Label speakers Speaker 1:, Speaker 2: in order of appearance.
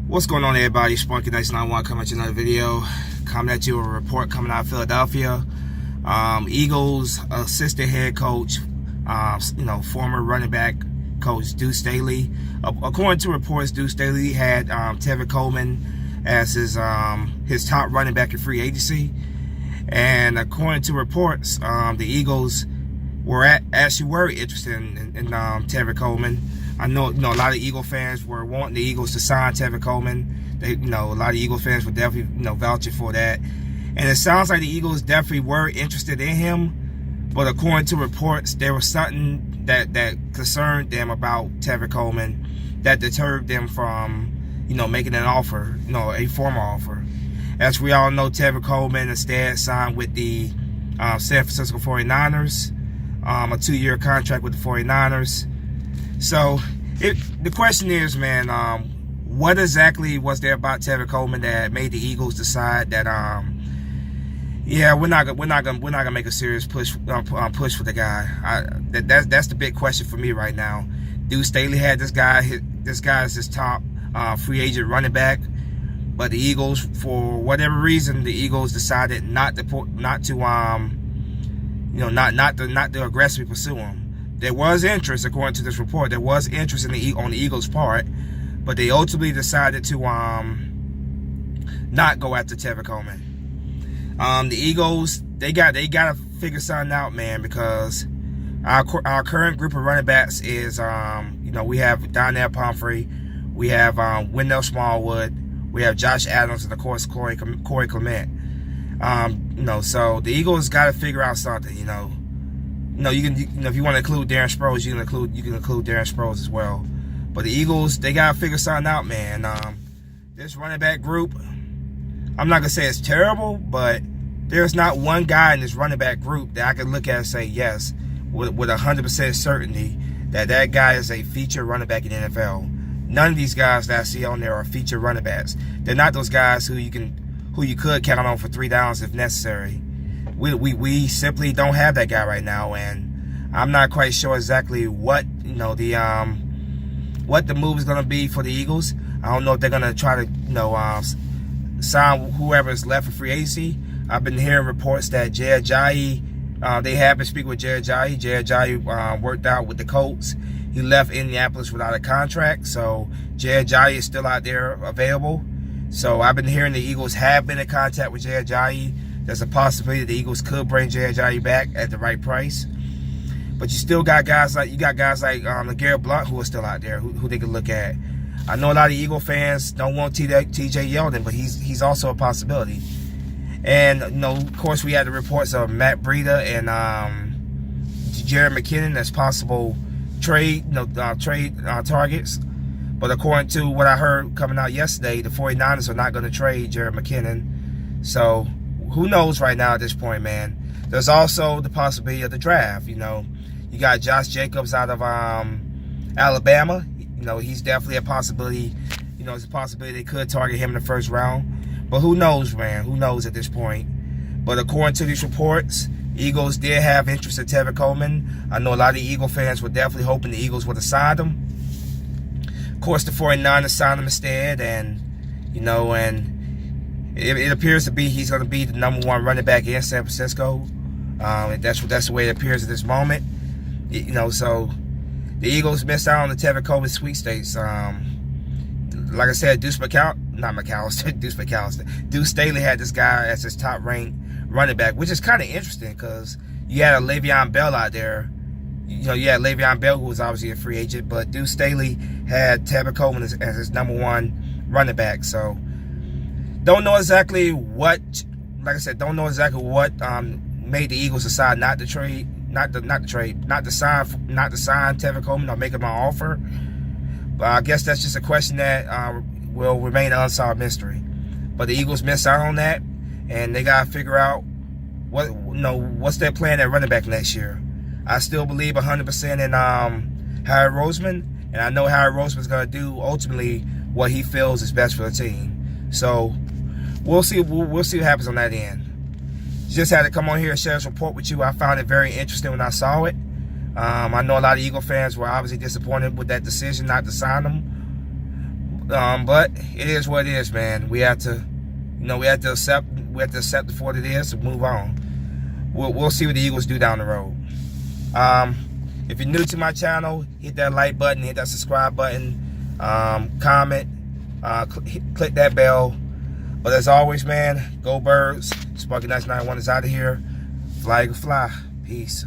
Speaker 1: What's going on, everybody? Spunky Dice 91 coming at you another video. Coming at you with a report coming out of Philadelphia. Eagles assistant head coach, former running back coach Duce Staley. According to reports, Duce Staley had Tevin Coleman as his top running back in free agency. And according to reports, the Eagles were actually interested in Tevin Coleman. I know, a lot of Eagle fans were wanting the Eagles to sign Tevin Coleman. A lot of Eagle fans were definitely, vouching for that. And it sounds like the Eagles definitely were interested in him. But according to reports, there was something that concerned them about Tevin Coleman that deterred them from, making an offer, a formal offer. As we all know, Tevin Coleman instead signed with the San Francisco 49ers, a 2-year contract with the 49ers. So the question is, man, what exactly was there about Tevin Coleman that made the Eagles decide that, we're not gonna make a serious push for the guy? That's the big question for me right now. Duce Staley had this guy is his top free agent running back, but the Eagles, for whatever reason, the Eagles decided not to aggressively pursue him. There was interest, according to this report. There was interest on the Eagles' part, but they ultimately decided to not go after Tevin Coleman. The Eagles, they gotta figure something out, man, because our current group of running backs is we have Donnell Pumphrey, we have Wendell Smallwood, we have Josh Adams, and of course Corey Clement. So the Eagles got to figure out something. You can, if you want to include Darren Sproles, you can include Darren Sproles as well. But the Eagles, they got to figure something out, man. This running back group, I'm not gonna say it's terrible, but there's not one guy in this running back group that I can look at and say yes with 100% certainty that guy is a feature running back in the NFL. None of these guys that I see on there are feature running backs. They're not those guys who you could count on for 3 downs if necessary. We simply don't have that guy right now, and I'm not quite sure exactly what what the move is going to be for the Eagles. I don't know if they're going to try to sign whoever is left for free agency. I've been hearing reports that Jay Ajayi, they have been speaking with Jay Ajayi. Jay Ajayi worked out with the Colts. He left Indianapolis without a contract, so Jay Ajayi is still out there available. So I've been hearing the Eagles have been in contact with Jay Ajayi. There's a possibility the Eagles could bring Jay Ajayi back at the right price. But you still got guys like LeGarrette Blount who are still out there who they could look at. I know a lot of Eagle fans don't want TJ Yeldon, but he's also a possibility. And of course, we had the reports of Matt Breida and Jerick McKinnon as possible trade targets. But according to what I heard coming out yesterday, the 49ers are not going to trade Jerick McKinnon. So who knows right now at this point, man. There's also the possibility of the draft. You got Josh Jacobs out of Alabama. He's definitely a possibility. It's a possibility they could target him in the first round. But who knows, man? Who knows at this point? But according to these reports, Eagles did have interest in Tevin Coleman. I know a lot of Eagle fans were definitely hoping the Eagles would have signed him. Of course, the 49ers signed him instead, and it appears to be he's going to be the #1 running back in San Francisco. That's the way it appears at this moment. So the Eagles missed out on the Tevin Coleman sweepstakes. Like I said, Duce Staley had this guy as his top-ranked running back, which is kind of interesting because you had a Le'Veon Bell out there. You had Le'Veon Bell, who was obviously a free agent, but Duce Staley had Tevin Coleman as his #1 running back. So don't know exactly what, made the Eagles decide not to sign Tevin Coleman or make him an offer. But I guess that's just a question that will remain an unsolved mystery. But the Eagles missed out on that, and they gotta figure out what's their plan at running back next year. I still believe 100% in Harry Roseman, and I know Harry Roseman's gonna do ultimately what he feels is best for the team. So we'll see. We'll see what happens on that end. Just had to come on here and share this report with you. I found it very interesting when I saw it. I know a lot of Eagle fans were obviously disappointed with that decision not to sign him. But it is what it is, man. We have to, we have to accept it for what it is and move on. We'll see what the Eagles do down the road. If you're new to my channel, hit that like button, hit that subscribe button, comment, click that bell. But as always, man, go Birds. Sparky Nice 91 is out of here. Fly, Eagle, fly. Peace.